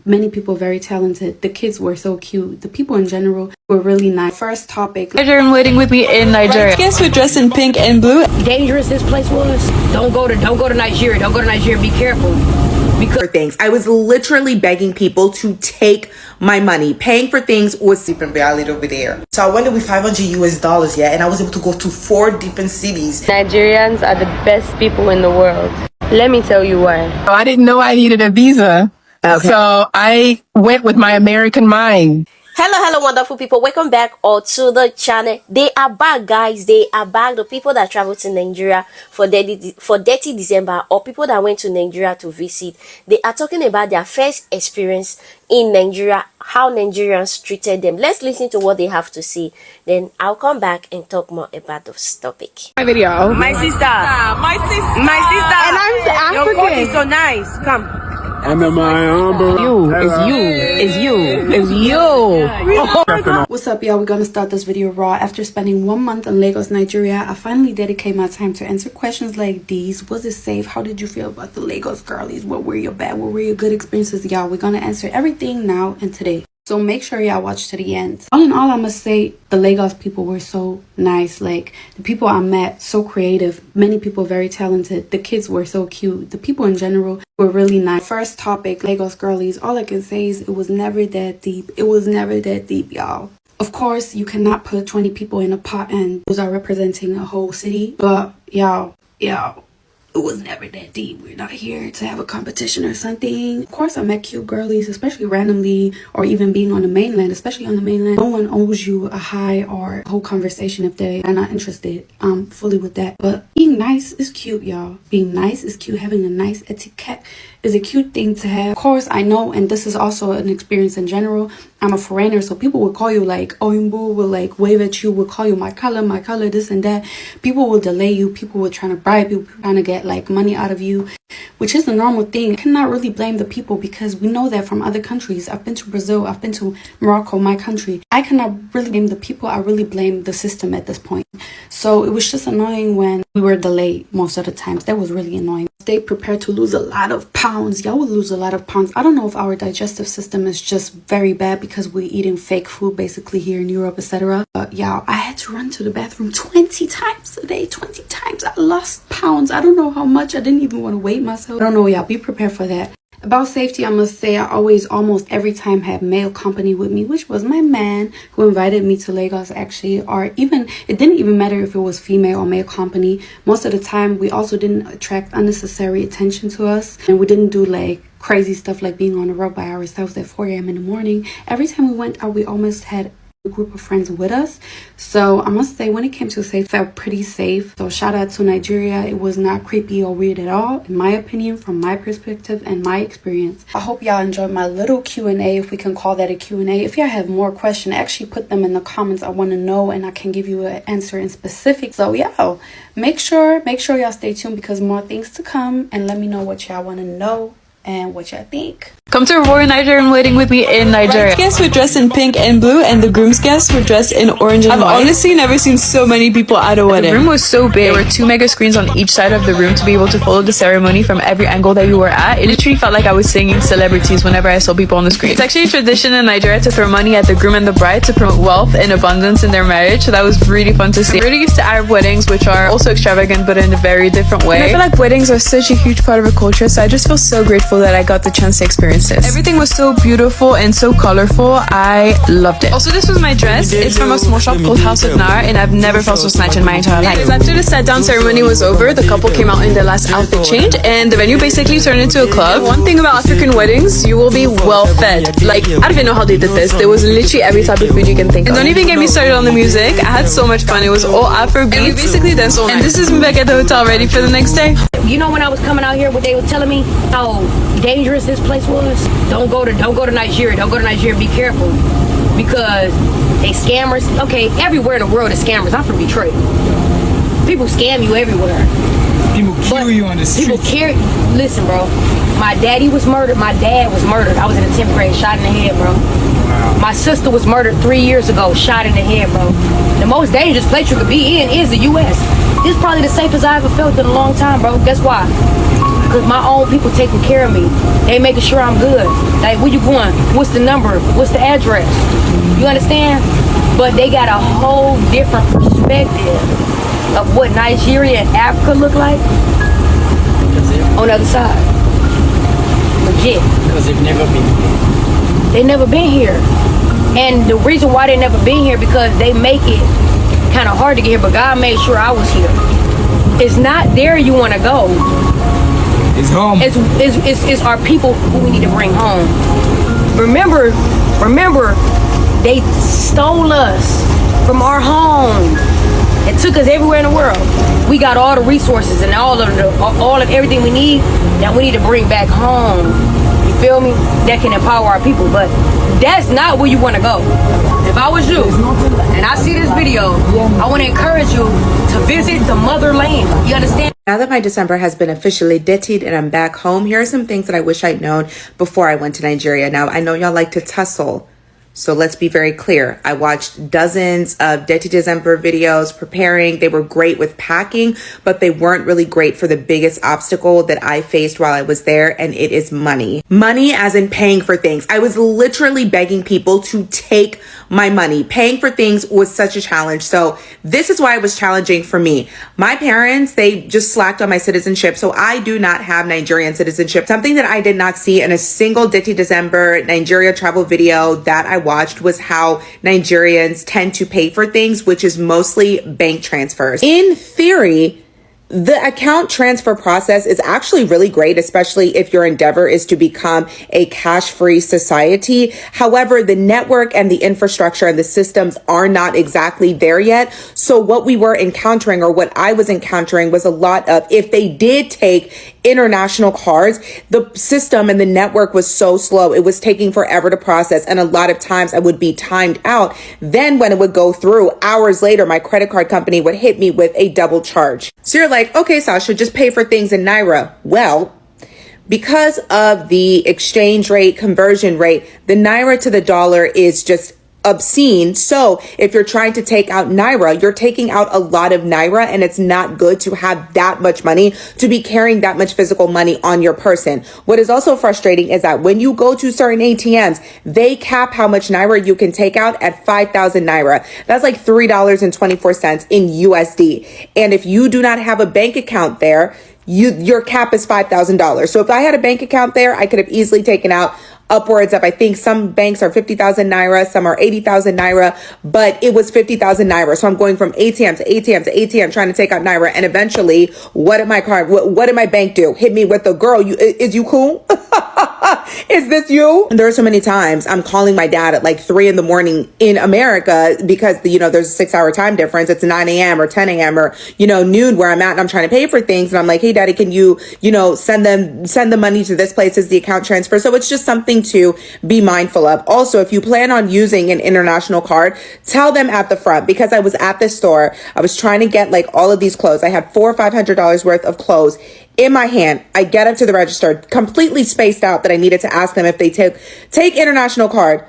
Many people very talented. The kids were so cute. The people in general were really nice. First topic. Nigerian wedding with me in Nigeria. Guests were dressed in pink and blue. Dangerous this place was. Don't go to Nigeria. Don't go to Nigeria. Be careful. For things, I was literally begging people to take my money. Paying for things was different reality over there. So I went with $500 and I was able to go to 4 different cities. Nigerians are the best people in the world. Let me tell you why. I didn't know I needed a visa. Okay. So I went with my American mind. Hello wonderful people, welcome back all to the channel. They are back, guys. They are back. The people that traveled to Nigeria for dirty December, or people that went to Nigeria to visit, they are talking about their first experience in Nigeria, how Nigerians treated them. Let's listen to what they have to say, then I'll come back and talk more about this topic. My video. My sister. My sister. And I'm African. Your coat is so nice. Come. It's you. What's up, y'all? We're gonna start this video raw. After spending 1 month in Lagos, Nigeria, I finally dedicate my time to answer questions like these. Was it safe? How did you feel about the Lagos girlies? What were your bad? What were your good experiences? Y'all, we're gonna answer everything now and today. So make sure y'all watch to the end. All in all, I must say the Lagos people were so nice. Like, the people I met, so creative. Many people very talented. The kids were so cute. The people in general were really nice. First topic, Lagos girlies. All I can say is it was never that deep. It was never that deep, y'all. Of course, you cannot put 20 people in a pot and those are representing a whole city. But y'all, it was never that deep. We're not here to have a competition or something. Of course, I met cute girlies, especially randomly, or even being on the mainland, especially on the mainland. No one owes you a hi or a whole conversation if they are not interested. I'm fully with that. But being nice is cute, y'all. Being nice is cute. Having a nice etiquette is a cute thing to have. Of course, I know, and this is also an experience in general. I'm a foreigner, so people will call you like Oyinbo, will like wave at you, will call you my color, this and that. People will delay you. People will trying to bribe you, trying to get like money out of you, which is a normal thing. I cannot really blame the people because we know that from other countries. I've been to Brazil, I've been to Morocco, my country. I cannot really blame the people. I really blame the system at this point. So it was just annoying when we were delayed most of the times. That was really annoying. Stay prepared to lose a lot of pounds. Y'all will lose a lot of pounds. I don't know if our digestive system is just very bad because we're eating fake food basically here in Europe, etc. But y'all, I had to run to the bathroom 20 times a day. 20 times. I lost pounds. I don't know how much. I didn't even want to weigh myself. I don't know, y'all. Be prepared for that. About safety, I must say I always, almost every time, had male company with me, which was my man who invited me to Lagos, actually. Or even, it didn't even matter if it was female or male company. Most of the time, we also didn't attract unnecessary attention to us. And we didn't do like crazy stuff like being on the road by ourselves at 4 a.m. in the morning. Every time we went out, we almost had a group of friends with us. So I must say, when it came to safe, I felt pretty safe. So shout out to Nigeria. It was not creepy or weird at all, in my opinion, from my perspective and my experience. I hope y'all enjoyed my little Q&A, if we can call that a Q&A. If y'all have more questions, actually put them in the comments. I want to know and I can give you an answer in specific. So yeah, make sure y'all stay tuned because more things to come, and let me know what y'all want to know and what y'all think. Come to a royal Nigerian wedding with me in Nigeria. Guests were dressed in pink and blue, and the groom's guests were dressed in orange and white. I've honestly never seen so many people at a wedding. The room was so big. There were 2 mega screens on each side of the room to be able to follow the ceremony from every angle that you were at. It literally felt like I was singing celebrities whenever I saw people on the screen. It's actually a tradition in Nigeria to throw money at the groom and the bride to promote wealth and abundance in their marriage. So that was really fun to see. I'm really used to Arab weddings, which are also extravagant but in a very different way. And I feel like weddings are such a huge part of our culture, so I just feel so grateful that I got the chance to experience this. Everything was so beautiful and so colorful. I loved it. Also, this was my dress. It's from a small shop called House of Nar, and I've never felt so snatched in my entire life. After the sat down ceremony was over, the couple came out in their last outfit change, and the venue basically turned into a club. One thing about African weddings, you will be well fed. Like, I don't even know how they did this. There was literally every type of food you can think of. And don't even get me started on the music. I had so much fun. It was all Afrobeats. And we basically danced all night. And this is me back at the hotel ready for the next day. You know, when I was coming out here, what they were telling me, how dangerous this place was. Don't go to Nigeria. Don't go to Nigeria. Be careful because they scammers. Okay, everywhere in the world is scammers. I'm from Detroit. People scam you everywhere. People kill you on the street. Listen, bro. My daddy was murdered. My dad was murdered. I was in the 10th grade, shot in the head, bro. Wow. My sister was murdered 3 years ago, shot in the head, bro. The most dangerous place you could be in is the U.S. This is probably the safest I ever felt in a long time, bro. Guess why? because my own people taking care of me. They making sure I'm good. Like, where you going? What's the number? What's the address? You understand? But they got a whole different perspective of what Nigeria and Africa look like on the other side. Legit. Because they've never been here. They never been here. And the reason why they never been here, because they make it kind of hard to get here, but God made sure I was here. It's not there you want to go. It's home. It's our people who we need to bring home. Remember, they stole us from our home and took us everywhere in the world. We got all the resources and all of everything we need that we need to bring back home. You feel me? That can empower our people, but that's not where you want to go. If I was you and I see this video, I want to encourage you to visit the motherland. You understand? Now that my December has been officially dittied and I'm back home, here are some things that I wish I'd known before I went to Nigeria. Now, I know y'all like to tussle, so let's be very clear. I watched dozens of Dirty December videos preparing. They were great with packing, but they weren't really great for the biggest obstacle that I faced while I was there, and it is money. Money as in paying for things. I was literally begging people to take my money. Paying for things was such a challenge. So this is why it was challenging for me. My parents, they just slacked on my citizenship, so I do not have Nigerian citizenship. Something that I did not see in a single Dirty December Nigeria travel video that I watched was how Nigerians tend to pay for things, which is mostly bank transfers. In theory, the account transfer process is actually really great, especially if your endeavor is to become a cash-free society. However, the network and the infrastructure and the systems are not exactly there yet. So what we were encountering, or what I was encountering, was a lot of, if they did take international cards, the system and the network was so slow. It was taking forever to process. And a lot of times I would be timed out. Then when it would go through, hours later, my credit card company would hit me with a double charge. So you're like, okay, Sasha, just pay for things in Naira. Well, because of the exchange rate, conversion rate, the Naira to the dollar is just obscene. So if you're trying to take out Naira, you're taking out a lot of Naira, and it's not good to have that much money, to be carrying that much physical money on your person. What is also frustrating is that when you go to certain ATMs, they cap how much Naira you can take out at 5,000 Naira. That's like $3.24 in USD. And if you do not have a bank account there, your cap is $5,000. So if I had a bank account there, I could have easily taken out upwards of, I think some banks are 50,000 Naira, some are 80,000 Naira, but it was 50,000 Naira. So I'm going from ATM to ATM to ATM trying to take out Naira. And eventually, what did my bank do? Hit me with the, girl, is you cool? Is this you? And there are so many times I'm calling my dad at like 3 a.m. in America, because there's a 6-hour time difference. It's 9 a.m. or 10 a.m. or, noon where I'm at, and I'm trying to pay for things. And I'm like, hey daddy, can you, send the money to this place as the account transfer? So it's just something to be mindful of. Also, if you plan on using an international card, tell them at the front, because I was at this store, I was trying to get like all of these clothes. I had $400 or $500 worth of clothes in my hand. I get up to the register, completely spaced out that I needed to ask them if they take international card.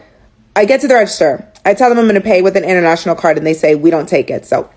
I get to the register. I tell them I'm going to pay with an international card, and they say, we don't take it. So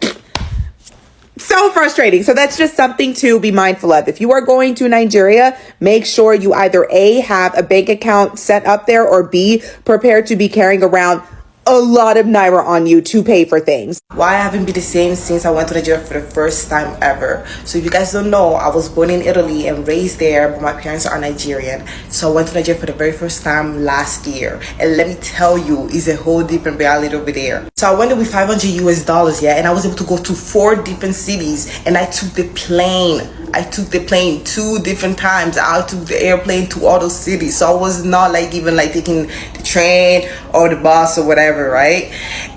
frustrating. So that's just something to be mindful of. If you are going to Nigeria, make sure you either A, have a bank account set up there, or B, prepared to be carrying around a lot of Naira on you to pay for things. Why I haven't been the same since I went to Nigeria for the first time ever. So if you guys don't know, I was born in Italy and raised there, but my parents are Nigerian. So I went to Nigeria for the very first time last year. And let me tell you, it's a whole different reality over there. So I went there with $500, yeah, and I was able to go to 4 different cities, and I took the plane. 2 different times. I took the airplane to all those cities. So I was not like even like taking the train or the bus or whatever, right?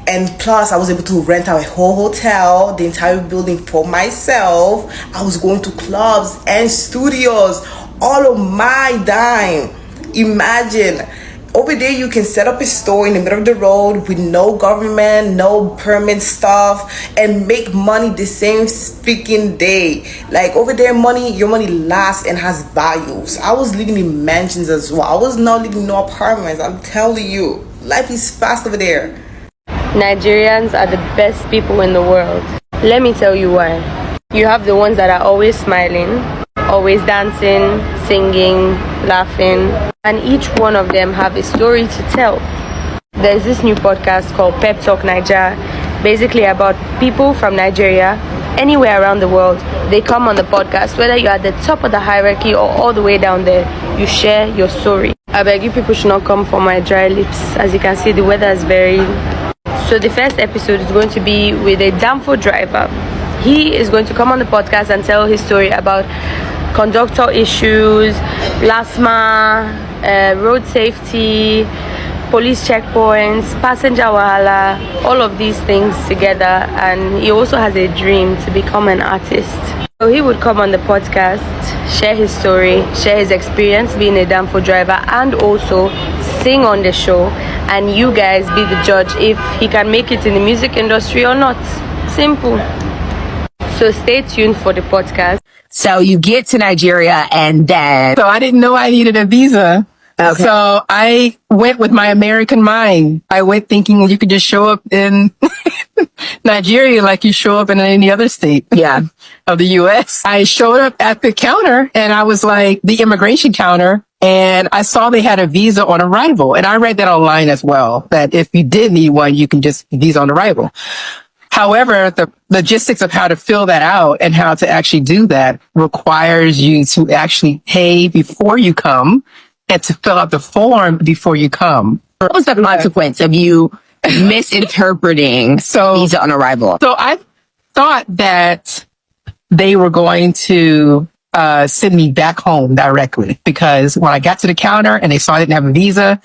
And plus I was able to rent out a whole hotel, the entire building for myself. I was going to clubs and studios, all of my dime. Imagine. Over there, you can set up a store in the middle of the road with no government, no permit stuff, and make money the same freaking day. Like over there, your money lasts and has values. I was living in mansions as well. I was not living in no apartments. I'm telling you, life is fast over there. Nigerians are the best people in the world. Let me tell you why. You have the ones that are always smiling, always dancing, singing, laughing, and each one of them have a story to tell. There's this new podcast called Pep Talk Nigeria, basically about people from Nigeria, anywhere around the world. They come on the podcast, whether you're at the top of the hierarchy or all the way down there, you share your story. I beg you people should not come for my dry lips. As you can see, the weather is very... So the first episode is going to be with a Danfo driver. He is going to come on the podcast and tell his story about conductor issues, LASMA, road safety, police checkpoints, passenger wahala, all of these things together. And he also has a dream to become an artist. So he would come on the podcast, share his story, share his experience being a Danfo driver, and also sing on the show. And you guys be the judge if he can make it in the music industry or not. Simple. So stay tuned for the podcast. So you get to Nigeria and then... So I didn't know I needed a visa. Okay. So I went with my American mind. I went thinking you could just show up in Nigeria like you show up in any other state of the U.S. I showed up at the counter and I was like, the immigration counter, and I saw they had a visa on arrival. And I read that online as well, that if you did need one, you can just visa on arrival. However, the logistics of how to fill that out and how to actually do that requires you to actually pay before you come and to fill out the form before you come. What was the consequence of you misinterpreting visa on arrival? So I thought that they were going to send me back home directly, because when I got to the counter and they saw I didn't have a visa,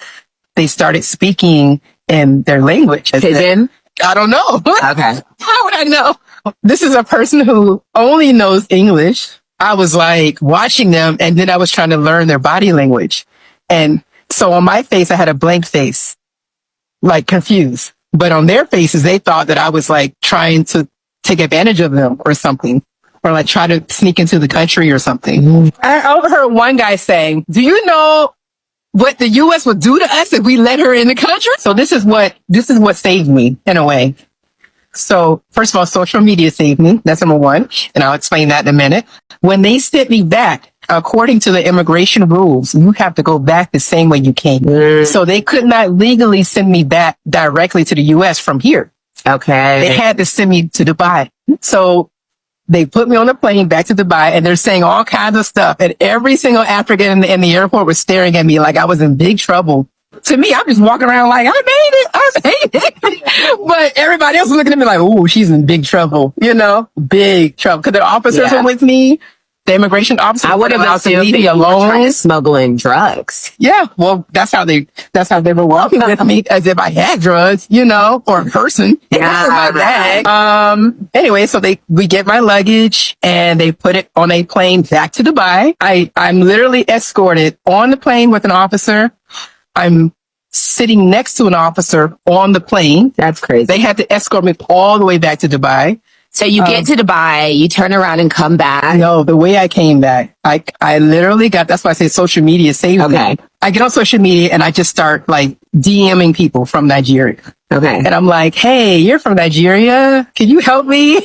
they started speaking in their language. Pigeon? I don't know. Okay. How would I know? This is a person who only knows English. I was like watching them, and then I was trying to learn their body language. And so on my face, I had a blank face, like confused. But on their faces, they thought that I was like trying to take advantage of them or something, or like try to sneak into the country or something. I overheard one guy saying, "Do you know what the U.S. would do to us if we let her in the country?" So this is what saved me in a way. So first of all, social media saved me. That's number one. And I'll explain that in a minute. When they sent me back, according to the immigration rules, you have to go back the same way you came. So they could not legally send me back directly to the U.S. from here. Okay. They had to send me to Dubai. So they put me on a plane back to Dubai, and they're saying all kinds of stuff. And every single African in the airport was staring at me like I was in big trouble. To me, I'm just walking around like, I made it. But everybody else was looking at me like, oh, she's in big trouble. You know, big trouble. Because the officers were with me. The immigration officer. I would have allowed to leave me alone. Smuggling drugs. Yeah, well, that's how they were walking with me, as if I had drugs, you know, or a person. Yeah. My bag. Anyway, so we get my luggage and they put it on a plane back to Dubai. I'm literally escorted on the plane with an officer. I'm sitting next to an officer on the plane. That's crazy. They had to escort me all the way back to Dubai. So you get to Dubai, you turn around and come back. No, the way I came back, I literally that's why I say social media saved me. I get on social media and I just start like DMing people from Nigeria. Okay. And I'm like, hey, you're from Nigeria. Can you help me?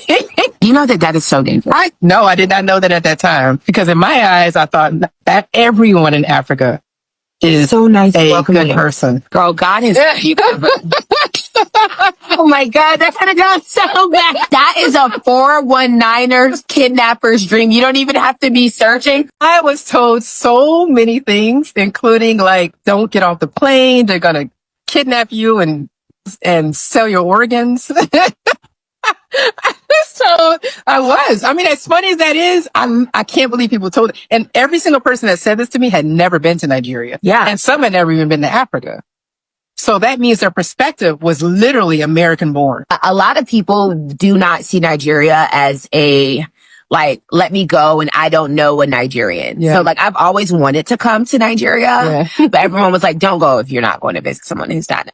You know that is so dangerous. No, I did not know that at that time, because in my eyes, I thought that everyone in Africa is so nice, a good person. Girl, God is you. Oh my God, that could have gone so bad. That is a 419er's kidnapper's dream. You don't even have to be searching. I was told so many things, including like, don't get off the plane. They're going to kidnap you and sell your organs. So I mean, as funny as that is, I can't believe people told it. And every single person that said this to me had never been to Nigeria. Yeah. And some had never even been to Africa. So that means their perspective was literally American born. A lot of people do not see Nigeria as like, let me go and I don't know a Nigerian. Yeah. So like, I've always wanted to come to Nigeria, but everyone was like, don't go if you're not going to visit someone who's not